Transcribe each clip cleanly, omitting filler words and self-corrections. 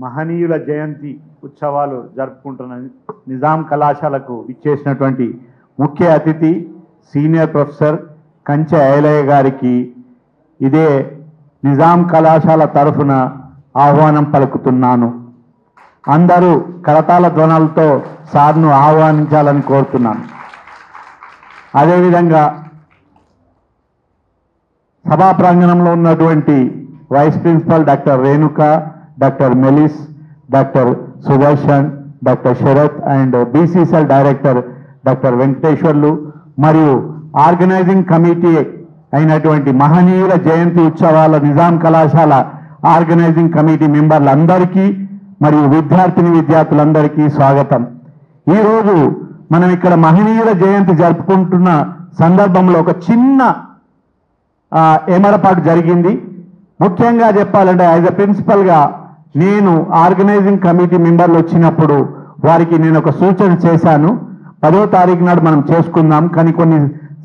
మహనీయుల జయంతి ఉత్సవాలు జరుపుకుంటున్న నిజాం కళాశాలకు ఇచ్చేసినటువంటి ముఖ్య అతిథి సీనియర్ ప్రొఫెసర్ కంచె ఐలయ్య గారికి ఇదే నిజాం కళాశాల తరఫున ఆహ్వానం పలుకుతున్నాను. అందరూ కరతాళ ధ్వనులతో సార్ను ఆహ్వానించాలని కోరుతున్నాను. అదేవిధంగా సభా ప్రాంగణంలో ఉన్నటువంటి vice principal doctor Renuka, doctor Melis, doctor Sudarshan, doctor Sarath and BCCL director doctor Venkateswarlu మరియు ఆర్గనైజింగ్ కమిటీ అయినటువంటి మహనీయుల జయంతి ఉత్సవాల నిజాం కళాశాల ఆర్గనైజింగ్ కమిటీ మెంబర్లందరికీ మరియు విద్యార్థులందరికీ స్వాగతం. ఈరోజు మనం ఇక్కడ మహనీయుల జయంతి జరుపుకుంటున్న సందర్భంలో ఒక చిన్న ఏమరపాటు జరిగింది. ముఖ్యంగా చెప్పాలంటే యాజ్ ఎ ప్రిన్సిపల్గా నేను ఆర్గనైజింగ్ కమిటీ మెంబర్లు వచ్చినప్పుడు వారికి నేను ఒక సూచన చేశాను. 10వ తారీఖు నాడు మనం చేసుకుందాం, కానీ కొన్ని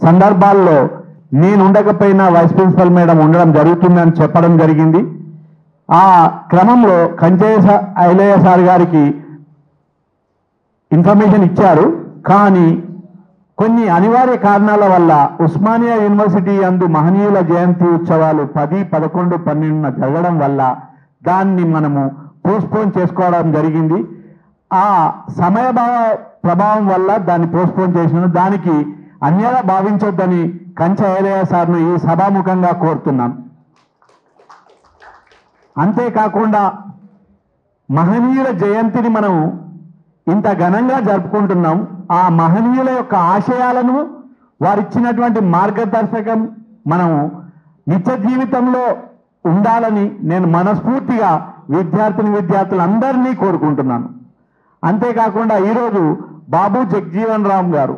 సందర్భాల్లో నేను ఉండకపోయినా వైస్ ప్రిన్సిపల్ మేడం ఉండడం జరుగుతుందని చెప్పడం జరిగింది. ఆ క్రమంలో కంచె ఐలయ్య సార్ గారికి ఇన్ఫర్మేషన్ ఇచ్చారు. కానీ కొన్ని అనివార్య కారణాల వల్ల ఉస్మానియా యూనివర్సిటీ యందు మహనీయుల జయంతి ఉత్సవాలు 10, 11, 12 జరగడం వల్ల దాన్ని మనము పోస్ట్పోన్ చేసుకోవడం జరిగింది. ఆ సమయ ప్రభావం వల్ల దాన్ని పోస్ట్పోన్ చేసిన దానికి అన్యాయ భావించొద్దని కంచె ఐలయ్య సార్ను ఈ సభాముఖంగా కోరుతున్నాను. అంతేకాకుండా మహనీయుల జయంతిని మనం ఇంత ఘనంగా జరుపుకుంటున్నాం. ఆ మహనీయుల యొక్క ఆశయాలను వారిచ్చినటువంటి మార్గదర్శకం మనము నిత్య జీవితంలో ఉండాలని నేను మనస్ఫూర్తిగా విద్యార్థులందరినీ కోరుకుంటున్నాను. అంతేకాకుండా ఈరోజు బాబు జగజీవన్ రామ్ గారు,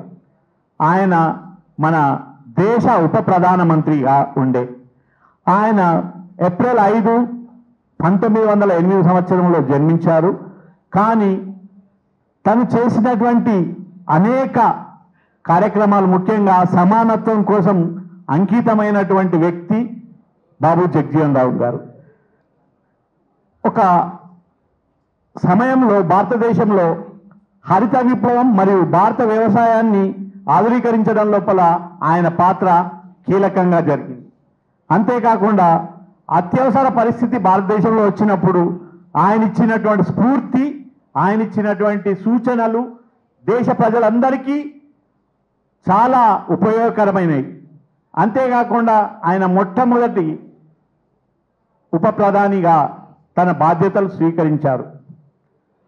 ఆయన మన దేశ ఉప ప్రధానమంత్రిగా ఉండే ఆయన ఏప్రిల్ 5, 1908 సంవత్సరంలో జన్మించారు. కానీ తను చేసినటువంటి అనేక కార్యక్రమాలు, ముఖ్యంగా సమానత్వం కోసం అంకితమైనటువంటి వ్యక్తి బాబు జగజీవన్ రామ్ గారు. ఒక సమయంలో భారతదేశంలో హరిత విప్లవం మరియు భారత వ్యవసాయాన్ని ఆధునీకరించడం లోపల ఆయన పాత్ర కీలకంగా జరిగింది. అంతేకాకుండా అత్యవసర పరిస్థితి భారతదేశంలో వచ్చినప్పుడు ఆయన ఇచ్చినటువంటి స్ఫూర్తి, ఆయన ఇచ్చినటువంటి సూచనలు దేశ ప్రజలందరికీ చాలా ఉపయోగకరమైనవి. అంతేకాకుండా ఆయన మొట్టమొదటి ఉప ప్రధానిగా తన బాధ్యతలు స్వీకరించారు.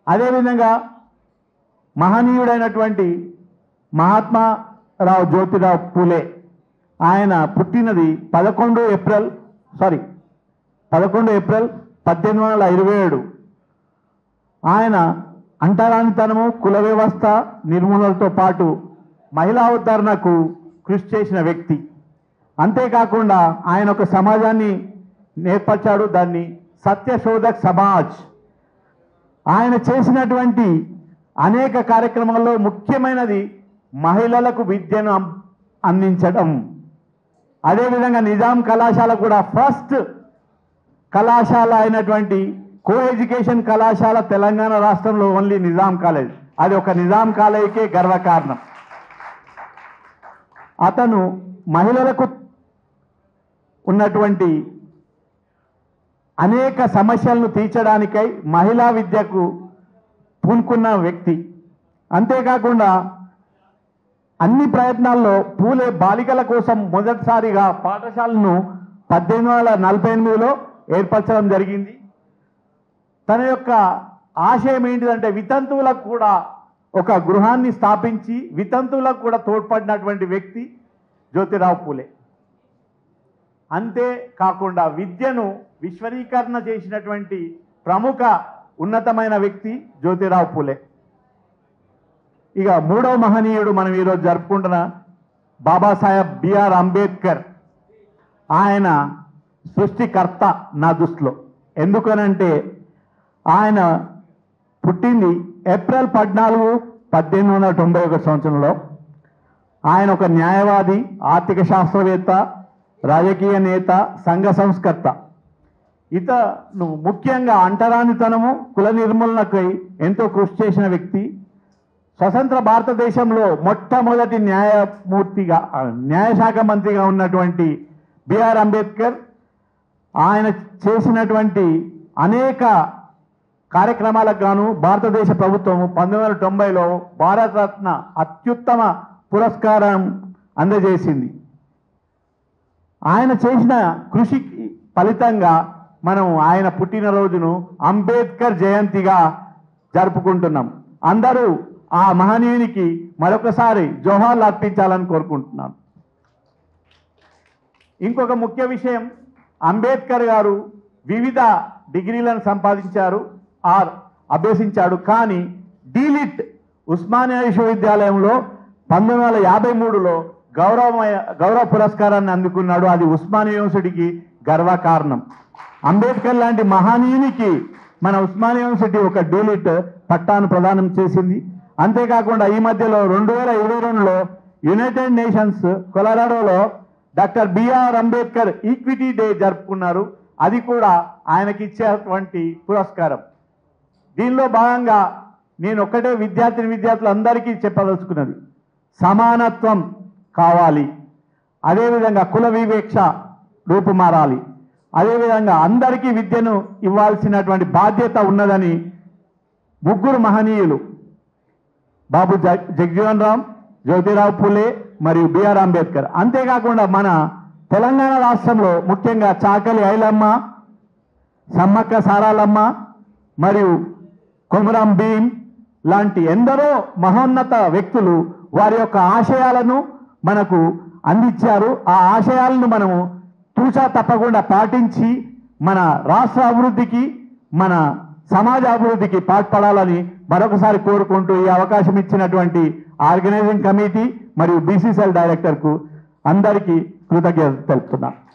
అదేవిధంగా మహనీయుడైనటువంటి మహాత్మారావు జ్యోతిరావు పూలే, ఆయన పుట్టినది 11 ఏప్రిల్ 1827. ఆయన అంటరానితనము, కుల వ్యవస్థ నిర్మూలనతో పాటు మహిళా ఉద్ధరణకు కృషి చేసిన వ్యక్తి. అంతేకాకుండా ఆయన ఒక సమాజాన్ని నేర్పరిచాడు, దాన్ని సత్యశోధక్ సమాజ్. ఆయన చేసినటువంటి అనేక కార్యక్రమాల్లో ముఖ్యమైనది మహిళలకు విద్యను అందించడం. అదేవిధంగా నిజాం కళాశాల కూడా ఫస్ట్ కళాశాల అయినటువంటి కో ఎడ్యుకేషన్ కళాశాల తెలంగాణ రాష్ట్రంలో ఓన్లీ నిజాం కాలేజ్. అది ఒక నిజాం కాలేజీకే గర్వకారణం. అతను మహిళలకు ఉన్నటువంటి అనేక సమస్యలను తీర్చడానికై మహిళా విద్యకు పూనుకున్న వ్యక్తి. అంతేకాకుండా అన్ని ప్రయత్నాల్లో పూలే బాలికల కోసం మొదటిసారిగా పాఠశాలను 1848లో ఏర్పరచడం జరిగింది. తన యొక్క ఆశయం ఏంటిదంటే వితంతువులకు కూడా ఒక గృహాన్ని స్థాపించి వితంతువులకు కూడా తోడ్పడినటువంటి వ్యక్తి జ్యోతిరావు పూలే. అంతేకాకుండా విద్యను విశ్వరీకరణ చేసినటువంటి ప్రముఖ ఉన్నతమైన వ్యక్తి జ్యోతిరావు పూలే. ఇక 3వ మహనీయుడు మనం ఈరోజు జరుపుకుంటున్న బాబాసాహెబ్ బిఆర్ అంబేద్కర్. ఆయన సృష్టికర్త నా దృష్టిలో. ఎందుకనంటే ఆయన పుట్టింది ఏప్రిల్ 14, 1891 సంవత్సరంలో. ఆయన ఒక న్యాయవాది, ఆర్థిక శాస్త్రవేత్త, రాజకీయ నేత, సంఘ సంస్కర్త. ఇతను ముఖ్యంగా అంటరానితనము కుల నిర్మూలనకై ఎంతో కృషి చేసిన వ్యక్తి. స్వతంత్ర భారతదేశంలో మొట్టమొదటి న్యాయశాఖ మంత్రిగా ఉన్నటువంటి బిఆర్ అంబేద్కర్ ఆయన చేసినటువంటి అనేక కార్యక్రమాలకు గాను భారతదేశ ప్రభుత్వం 1990లో భారతరత్న అత్యుత్తమ పురస్కారం అందజేసింది. ఆయన చేసిన కృషికి ఫలితంగా మనం ఆయన పుట్టినరోజును అంబేద్కర్ జయంతిగా జరుపుకుంటున్నాం. అందరూ ఆ మహనీయునికి మరొకసారి జోహార్లు అర్పించాలని కోరుకుంటున్నాను. ఇంకొక ముఖ్య విషయం, అంబేద్కర్ గారు వివిధ డిగ్రీలను సంపాదించారు అభ్యసించాడు. కానీ డీలిట్ ఉస్మానియా విశ్వవిద్యాలయంలో 1953లో గౌరవ పురస్కారాన్ని అందుకున్నాడు. అది ఉస్మానియా యూనివర్సిటీకి గర్వకారణం. అంబేద్కర్ లాంటి మహనీయునికి మన ఉస్మానియా యూనివర్సిటీ ఒక డీలిట్ పట్టాను ప్రదానం చేసింది. అంతేకాకుండా ఈ మధ్యలో 2022లో యునైటెడ్ నేషన్స్ కొలరాడోలో doctor BR Ambedkar equity day జరుపుకున్నారు. అది కూడా ఆయనకి ఇచ్చేటువంటి పురస్కారం. దీనిలో భాగంగా నేను ఒక్కటే విద్యార్థులందరికీ చెప్పదలుచుకున్నది, సమానత్వం కావాలి, అదేవిధంగా కుల వివేక్ష రూపుమారాలి, అదేవిధంగా అందరికీ విద్యను ఇవ్వాల్సినటువంటి బాధ్యత ఉన్నదని ముగ్గురు మహనీయులు బాబు జగజీవన్ రామ్, జ్యోతిరావు పూలే మరియు బిఆర్ అంబేద్కర్, అంతేకాకుండా మన తెలంగాణ రాష్ట్రంలో ముఖ్యంగా చాకలి ఐలమ్మ, సమ్మక్క సారాలమ్మ మరియు కొమరం భీం లాంటి ఎందరో మహోన్నత వ్యక్తులు వారి యొక్క ఆశయాలను మనకు అందించారు. ఆ ఆశయాలను మనము తూచా తప్పకుండా పాటించి మన రాష్ట్ర అభివృద్ధికి మన సమాజ అభివృద్ధికి పాటుపడాలని మరొకసారి కోరుకుంటూ ఈ అవకాశం ఇచ్చినటువంటి ఆర్గనైజింగ్ కమిటీ మరియు బీసీసీఎల్ డైరెక్టర్కు అందరికీ కృతజ్ఞతలు తెలుపుతున్నాను.